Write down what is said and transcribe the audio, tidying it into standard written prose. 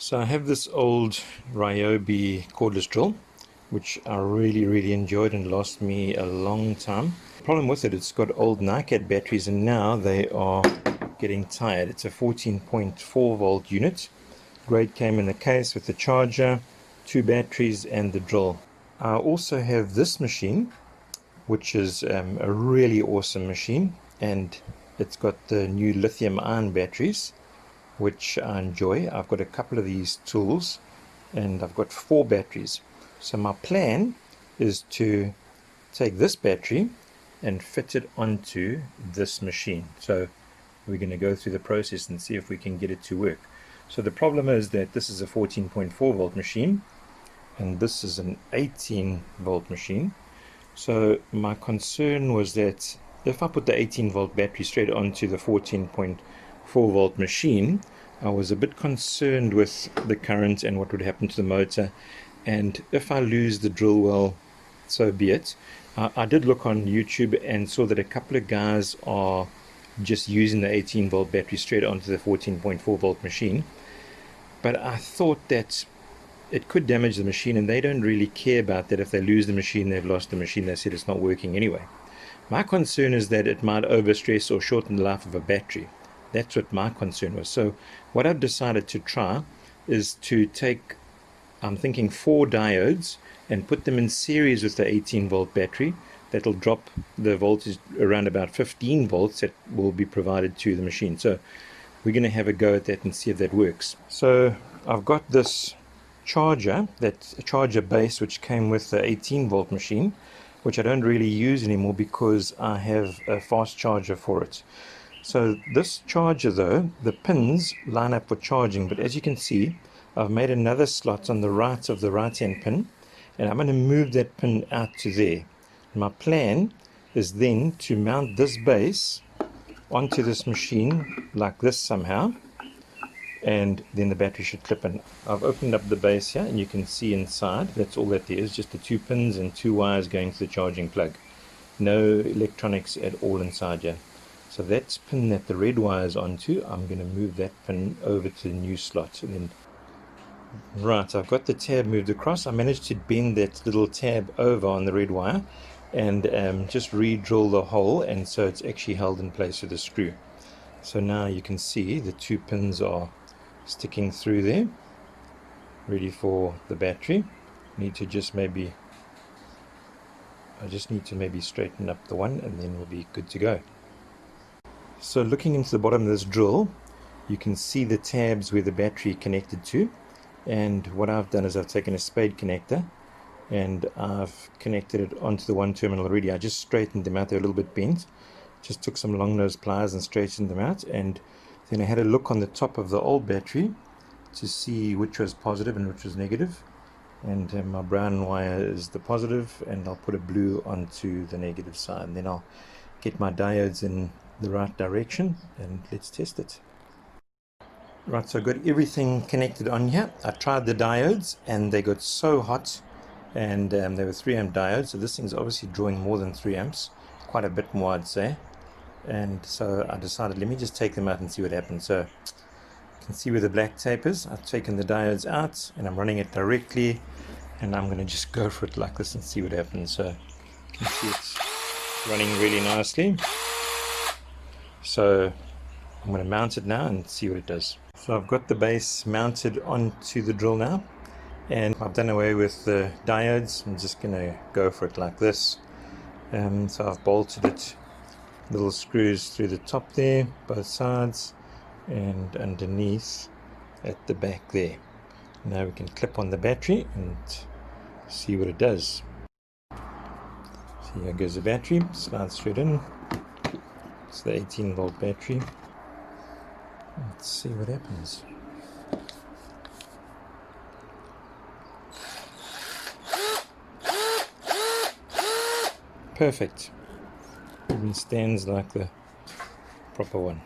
So I have this old Ryobi cordless drill, which I really enjoyed and lasted me a long time. The problem with it, it's got old NiCad batteries and now they are getting tired. It's a 14.4 volt unit. Grade came in the case with the charger, 2 batteries and the drill. I also have this machine, which is a really awesome machine, and it's got the new lithium ion batteries, which I enjoy. I've got a couple of these tools and I've got 4 batteries. So my plan is to take this battery and fit it onto this machine. So we're going to go through the process and see if we can get it to work. So the problem is that this is a 14.4 volt machine and this is an 18 volt machine. So my concern was that if I put the 18 volt battery straight onto the 14.4 volt machine, I was a bit concerned with the current and what would happen to the motor, and if I lose the drill, well, so be it. I did look on YouTube and saw that a couple of guys are just using the 18 volt battery straight onto the 14.4 volt machine, but I thought that it could damage the machine, and they don't really care about that. If they lose the machine, they've lost the machine. They said it's not working anyway. My concern is that it might overstress or shorten the life of a battery. That's what my concern was. So what I've decided to try is to take, I'm thinking 4 diodes and put them in series with the 18 volt battery. That'll drop the voltage around about 15 volts that will be provided to the machine. So we're going to have a go at that and see if that works. So I've got this charger, that's a charger base which came with the 18 volt machine, which I don't really use anymore because I have a fast charger for it. So this charger though, the pins line up for charging, but as you can see, I've made another slot on the right of the right hand pin, and I'm going to move that pin out to there. My plan is then to mount this base onto this machine like this somehow, and then the battery should clip in. I've opened up the base here and you can see inside, that's all that there is, just the 2 pins and 2 wires going to the charging plug. No electronics at all inside here. So that's pin that the red wire is onto, I'm going to move that pin over to the new slot. And then, right, I've got the tab moved across. I managed to bend that little tab over on the red wire and just re-drill the hole, and so it's actually held in place with a screw. So now you can see the 2 pins are sticking through there, ready for the battery. I just need to maybe straighten up the one, and then we'll be good to go. So looking into the bottom of this drill, you can see the tabs where the battery connected to, and what I've done is I've taken a spade connector and I've connected it onto the one terminal already. I just straightened them out, they're a little bit bent. Just took some long nose pliers and straightened them out, and then I had a look on the top of the old battery to see which was positive and which was negative, and my brown wire is the positive, and I'll put a blue onto the negative side, and then I'll get my diodes in the right direction and let's test it. Right, so I've got everything connected on here. I tried the diodes and they got so hot, and they were 3 amp diodes, so this thing's obviously drawing more than 3 amps, quite a bit more I'd say. And so I decided, let me just take them out and see what happens. So you can see where the black tape is. I've taken the diodes out and I'm running it directly, and I'm going to just go for it like this and see what happens. So you can see it's running really nicely. So I'm going to mount it now and see what it does. So I've got the base mounted onto the drill now, and I've done away with the diodes. I'm just going to go for it like this. So I've bolted it, little screws through the top there, both sides, and underneath at the back there. Now we can clip on the battery and see what it does. So here goes the battery, slides straight in. It's the 18 volt battery. Let's see what happens. Perfect. Even stands like the proper one.